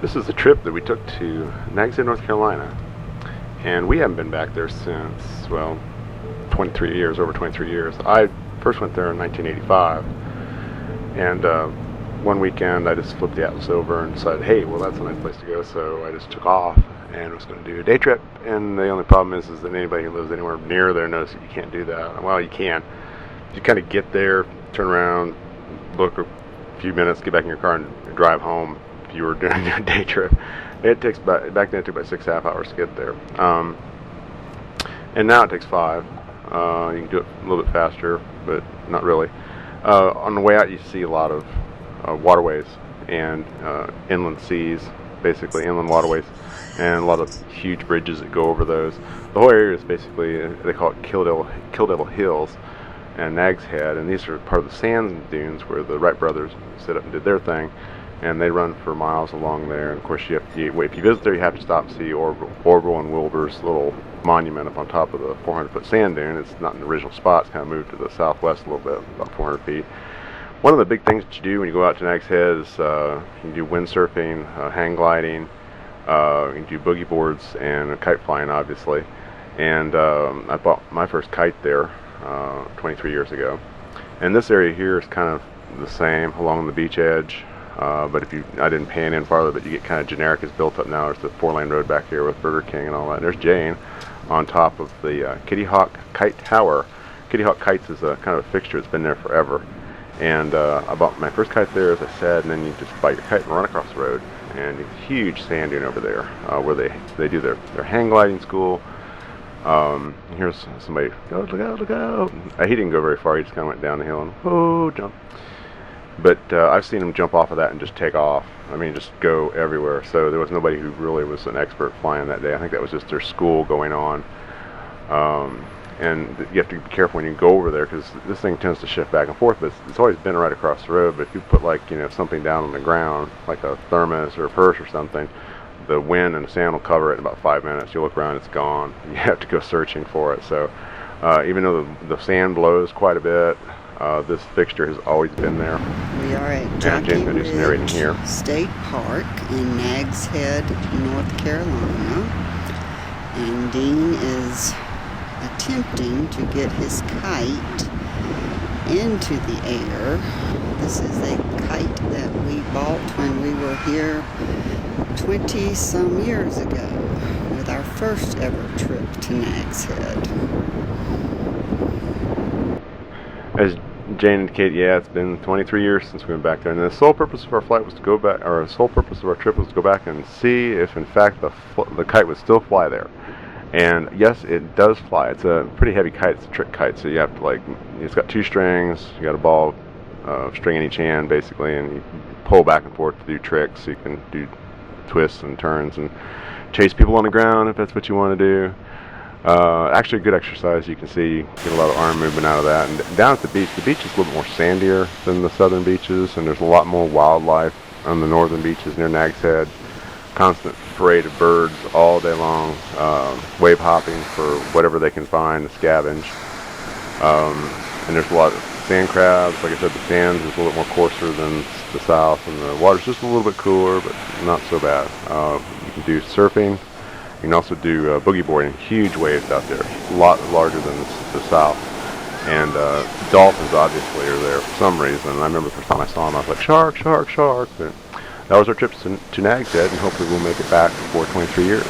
This is a trip that we took to Nags Head, North Carolina, and we haven't been back there since, well, 23 years, over 23 years. I first went there in 1985, and one weekend I just flipped the atlas over and decided, hey, well, that's a nice place to go, so I just took off and was going to do a day trip. And the only problem is that anybody who lives anywhere near there knows that you can't do that. Well, you can. You kind of get there, turn around, look a few minutes, get back in your car and drive home. If you were doing your day trip, it takes back then it took about 6.5 hours to get there, and now it takes 5. You can do it a little bit faster, but not really. On the way out, you see a lot of waterways and inland seas, basically inland waterways, and a lot of huge bridges that go over those. The whole area is basically, they call it Kill Devil Hills and Nags Head, and these are part of the sand dunes where the Wright brothers set up and did their thing, and they run for miles along there. And of course, if you visit there, you have to stop and see Orville and Wilbur's little monument up on top of the 400-foot sand dune. It's not in the original spot. It's kind of moved to the southwest a little bit, about 400 feet. One of the big things that you do when you go out to Nags Head is you can do windsurfing, hang gliding, you can do boogie boards, and kite flying, obviously. And I bought my first kite there 23 years ago. And this area here is kind of the same along the beach edge. But I didn't pan in farther, but you get kind of generic. It's built up now. There's the 4-lane road back here with Burger King and all that. And there's Jane on top of the Kitty Hawk Kite Tower. Kitty Hawk Kites is a kind of a fixture that's been there forever. And I bought my first kite there, as I said, and then you just buy your kite and run across the road. And it's a huge sand dune over there where they do their hang gliding school. Here's somebody, go, look out, look out. He didn't go very far. He just kind of went down the hill and, whoa, jump. But I've seen them jump off of that and just take off. I mean, just go everywhere. So there was nobody who really was an expert flying that day. I think that was just their school going on. And you have to be careful when you go over there, because this thing tends to shift back and forth. But it's always been right across the road. But if you put, like, something down on the ground, like a thermos or a purse or something, the wind and the sand will cover it in about 5 minutes. You look around, it's gone. You have to go searching for it. So even though the sand blows quite a bit, this fixture has always been there. We are at Jockey Ridge State Park in Nags Head, North Carolina, and Dean is attempting to get his kite into the air. This is a kite that we bought when we were here 20-some years ago with our first ever trip to Nags Head. As Jane indicated, yeah, it's been 23 years since we went back there, and the sole purpose of our flight was to go back, or the sole purpose of our trip was to go back and see if, in fact, the kite would still fly there. And yes, it does fly. It's a pretty heavy kite. It's a trick kite, so you have to, it's got 2 strings. You got a ball string in each hand, basically, and you pull back and forth to do tricks. So you can do twists and turns and chase people on the ground if that's what you want to do. Actually a good exercise. You can see you get a lot of arm movement out of that. And down at the beach is a little bit more sandier than the southern beaches, and there's a lot more wildlife on the northern beaches near Nags Head. Constant parade of birds all day long, wave hopping for whatever they can find to scavenge. And there's a lot of sand crabs. Like I said, the sand is a little bit more coarser than the south, and the water's just a little bit cooler, but not so bad. You can do surfing. You can also do boogie boarding. Huge waves out there, a lot larger than the south. And dolphins obviously are there for some reason. I remember the first time I saw them, I was like, shark, shark, shark. But that was our trip to Nags Head, and hopefully we'll make it back for 23 years.